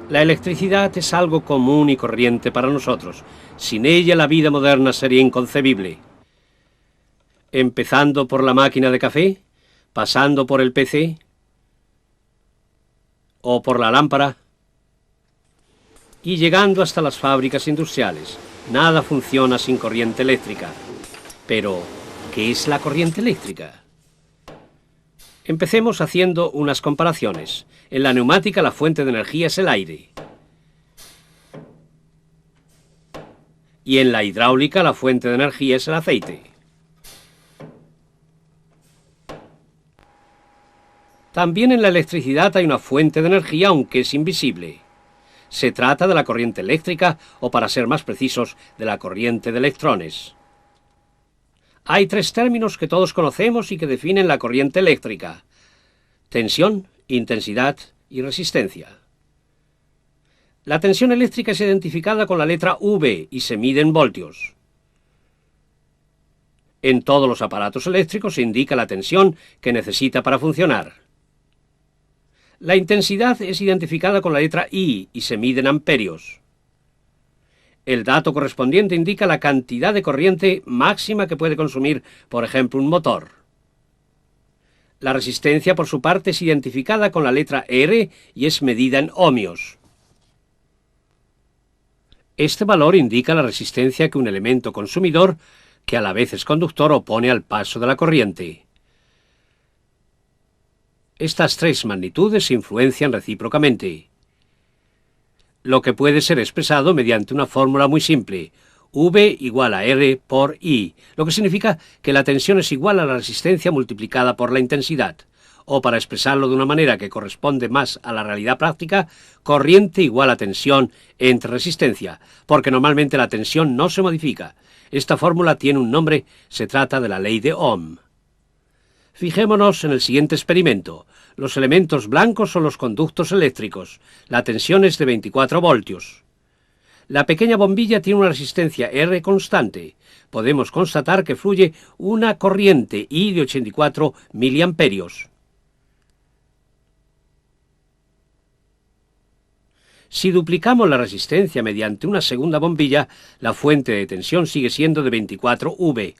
La electricidad es algo común y corriente para nosotros. Sin ella la vida moderna sería inconcebible. Empezando por la máquina de café, pasando por el PC o por la lámpara y llegando hasta las fábricas industriales. Nada funciona sin corriente eléctrica. Pero, ¿qué es la corriente eléctrica? Empecemos haciendo unas comparaciones. En la neumática la fuente de energía es el aire. Y en la hidráulica la fuente de energía es el aceite. También en la electricidad hay una fuente de energía, aunque es invisible. Se trata de la corriente eléctrica, o para ser más precisos, de la corriente de electrones. Hay tres términos que todos conocemos y que definen la corriente eléctrica: tensión, intensidad y resistencia. La tensión eléctrica es identificada con la letra V y se mide en voltios. En todos los aparatos eléctricos se indica la tensión que necesita para funcionar. La intensidad es identificada con la letra I y se mide en amperios. El dato correspondiente indica la cantidad de corriente máxima que puede consumir, por ejemplo, un motor. La resistencia, por su parte, es identificada con la letra R y es medida en ohmios. Este valor indica la resistencia que un elemento consumidor, que a la vez es conductor, opone al paso de la corriente. Estas tres magnitudes se influencian recíprocamente, lo que puede ser expresado mediante una fórmula muy simple: V igual a R por I, lo que significa que la tensión es igual a la resistencia multiplicada por la intensidad, o para expresarlo de una manera que corresponde más a la realidad práctica, corriente igual a tensión entre resistencia, porque normalmente la tensión no se modifica. Esta fórmula tiene un nombre, se trata de la ley de Ohm. Fijémonos en el siguiente experimento. Los elementos blancos son los conductos eléctricos. La tensión es de 24 voltios. La pequeña bombilla tiene una resistencia R constante. Podemos constatar que fluye una corriente I de 84 miliamperios. Si duplicamos la resistencia mediante una segunda bombilla, la fuente de tensión sigue siendo de 24 V.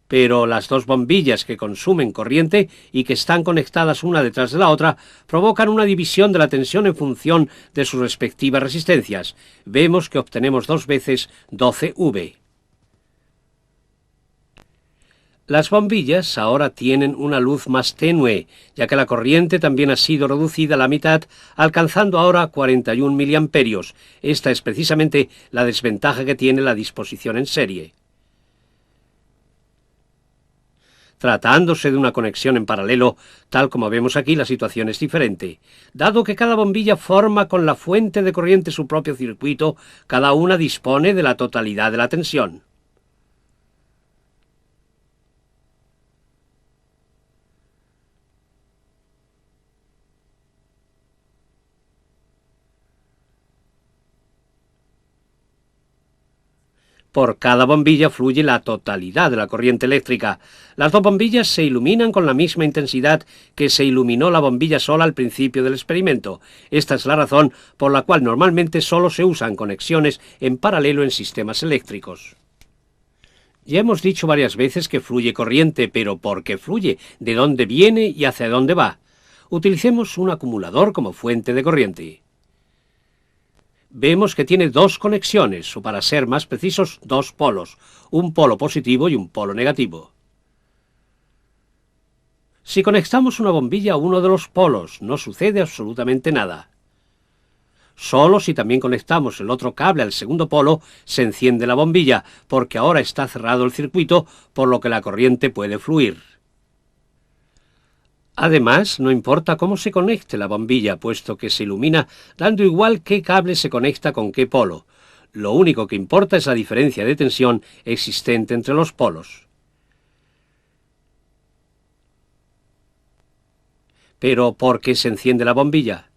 Pero las dos bombillas que consumen corriente y que están conectadas una detrás de la otra provocan una división de la tensión en función de sus respectivas resistencias. Vemos que obtenemos 2 veces 12 V. Las bombillas ahora tienen una luz más tenue, ya que la corriente también ha sido reducida a la mitad, alcanzando ahora 41 miliamperios. Esta es precisamente la desventaja que tiene la disposición en serie. Tratándose de una conexión en paralelo, tal como vemos aquí, la situación es diferente. Dado que cada bombilla forma con la fuente de corriente su propio circuito, cada una dispone de la totalidad de la tensión. Por cada bombilla fluye la totalidad de la corriente eléctrica. Las dos bombillas se iluminan con la misma intensidad que se iluminó la bombilla sola al principio del experimento. Esta es la razón por la cual normalmente solo se usan conexiones en paralelo en sistemas eléctricos. Ya hemos dicho varias veces que fluye corriente, pero ¿por qué fluye? ¿De dónde viene y hacia dónde va? Utilicemos un acumulador como fuente de corriente. Vemos que tiene dos conexiones, o para ser más precisos, dos polos, un polo positivo y un polo negativo. Si conectamos una bombilla a uno de los polos, no sucede absolutamente nada. Solo si también conectamos el otro cable al segundo polo, se enciende la bombilla, porque ahora está cerrado el circuito, por lo que la corriente puede fluir. Además, no importa cómo se conecte la bombilla, puesto que se ilumina dando igual qué cable se conecta con qué polo. Lo único que importa es la diferencia de tensión existente entre los polos. Pero, ¿por qué se enciende la bombilla?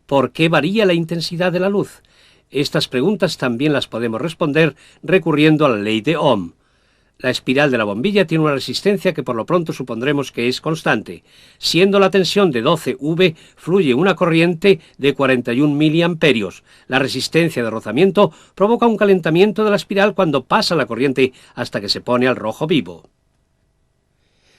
¿Por qué varía la intensidad de la luz? Estas preguntas también las podemos responder recurriendo a la ley de Ohm. La espiral de la bombilla tiene una resistencia que por lo pronto supondremos que es constante. Siendo la tensión de 12 V, fluye una corriente de 41 miliamperios. La resistencia de rozamiento provoca un calentamiento de la espiral cuando pasa la corriente hasta que se pone al rojo vivo.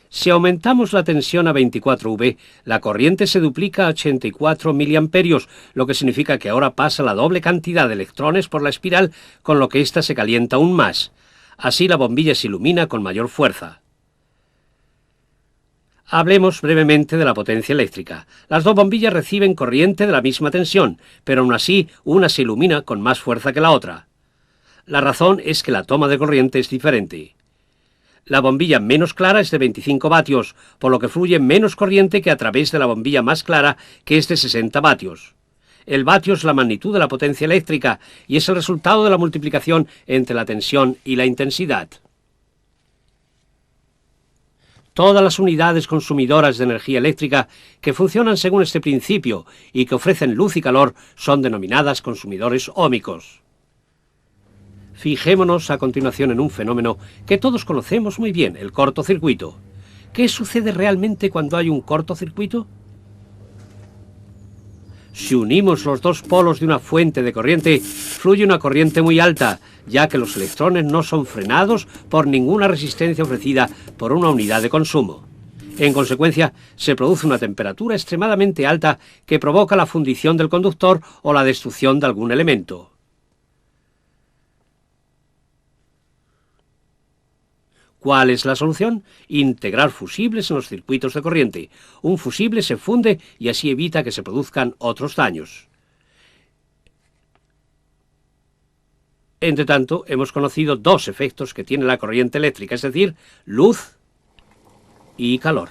Si aumentamos la tensión a 24 V, la corriente se duplica a 84 miliamperios, lo que significa que ahora pasa la doble cantidad de electrones por la espiral, con lo que ésta se calienta aún más. Así la bombilla se ilumina con mayor fuerza. Hablemos brevemente de la potencia eléctrica. Las dos bombillas reciben corriente de la misma tensión, pero aún así una se ilumina con más fuerza que la otra. La razón es que la toma de corriente es diferente. La bombilla menos clara es de 25 vatios, por lo que fluye menos corriente que a través de la bombilla más clara, que es de 60 vatios. El vatio es la magnitud de la potencia eléctrica y es el resultado de la multiplicación entre la tensión y la intensidad. Todas las unidades consumidoras de energía eléctrica que funcionan según este principio y que ofrecen luz y calor son denominadas consumidores óhmicos. Fijémonos a continuación en un fenómeno que todos conocemos muy bien, el cortocircuito. ¿Qué sucede realmente cuando hay un cortocircuito? Si unimos los dos polos de una fuente de corriente, fluye una corriente muy alta, ya que los electrones no son frenados por ninguna resistencia ofrecida por una unidad de consumo. En consecuencia, se produce una temperatura extremadamente alta que provoca la fundición del conductor o la destrucción de algún elemento. ¿Cuál es la solución? Integrar fusibles en los circuitos de corriente. Un fusible se funde y así evita que se produzcan otros daños. Entre tanto, hemos conocido dos efectos que tiene la corriente eléctrica, es decir, luz y calor.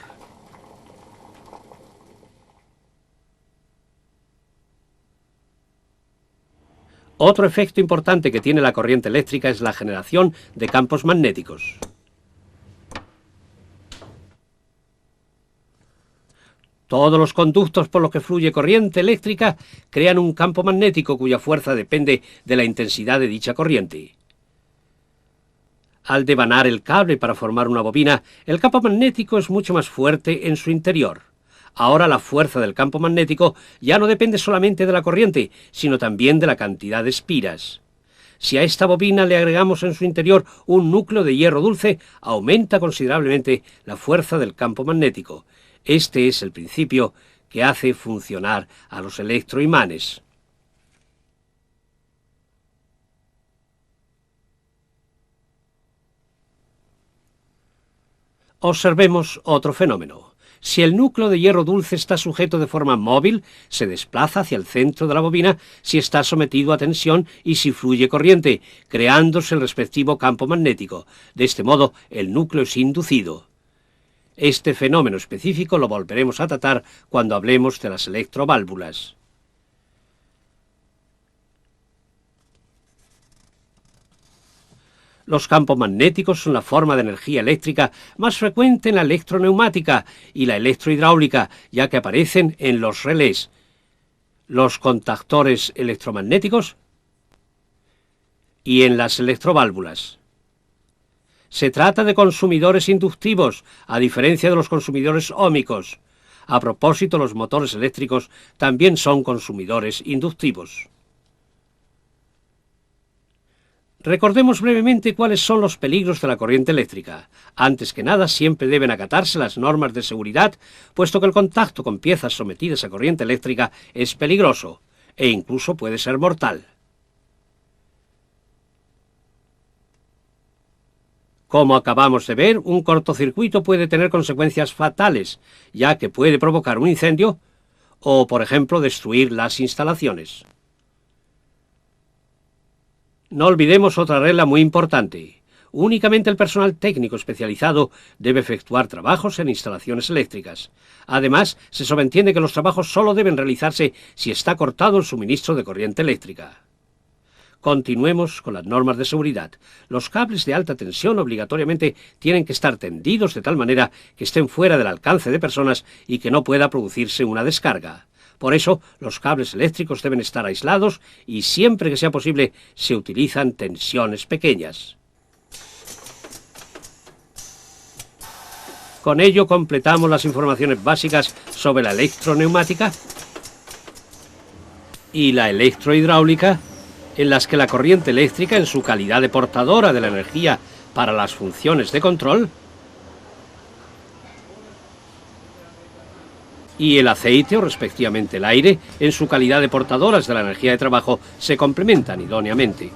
Otro efecto importante que tiene la corriente eléctrica es la generación de campos magnéticos. Todos los conductos por los que fluye corriente eléctrica crean un campo magnético cuya fuerza depende de la intensidad de dicha corriente. Al devanar el cable para formar una bobina, el campo magnético es mucho más fuerte en su interior. Ahora la fuerza del campo magnético ya no depende solamente de la corriente, sino también de la cantidad de espiras. Si a esta bobina le agregamos en su interior un núcleo de hierro dulce, aumenta considerablemente la fuerza del campo magnético. Este es el principio que hace funcionar a los electroimanes. Observemos otro fenómeno. Si el núcleo de hierro dulce está sujeto de forma móvil, se desplaza hacia el centro de la bobina si está sometido a tensión y si fluye corriente, creándose el respectivo campo magnético. De este modo, el núcleo es inducido. Este fenómeno específico lo volveremos a tratar cuando hablemos de las electroválvulas. Los campos magnéticos son la forma de energía eléctrica más frecuente en la electroneumática y la electrohidráulica, ya que aparecen en los relés, los contactores electromagnéticos y en las electroválvulas. Se trata de consumidores inductivos, a diferencia de los consumidores óhmicos. A propósito, los motores eléctricos también son consumidores inductivos. Recordemos brevemente cuáles son los peligros de la corriente eléctrica. Antes que nada, siempre deben acatarse las normas de seguridad, puesto que el contacto con piezas sometidas a corriente eléctrica es peligroso e incluso puede ser mortal. Como acabamos de ver, un cortocircuito puede tener consecuencias fatales, ya que puede provocar un incendio o, por ejemplo, destruir las instalaciones. No olvidemos otra regla muy importante. Únicamente el personal técnico especializado debe efectuar trabajos en instalaciones eléctricas. Además, se sobreentiende que los trabajos solo deben realizarse si está cortado el suministro de corriente eléctrica. Continuemos con las normas de seguridad. Los cables de alta tensión obligatoriamente tienen que estar tendidos de tal manera que estén fuera del alcance de personas y que no pueda producirse una descarga. Por eso, los cables eléctricos deben estar aislados y siempre que sea posible se utilizan tensiones pequeñas. Con ello completamos las informaciones básicas sobre la electroneumática y la electrohidráulica, en las que la corriente eléctrica, en su calidad de portadora de la energía para las funciones de control, y el aceite, o respectivamente el aire, en su calidad de portadoras de la energía de trabajo, se complementan idóneamente.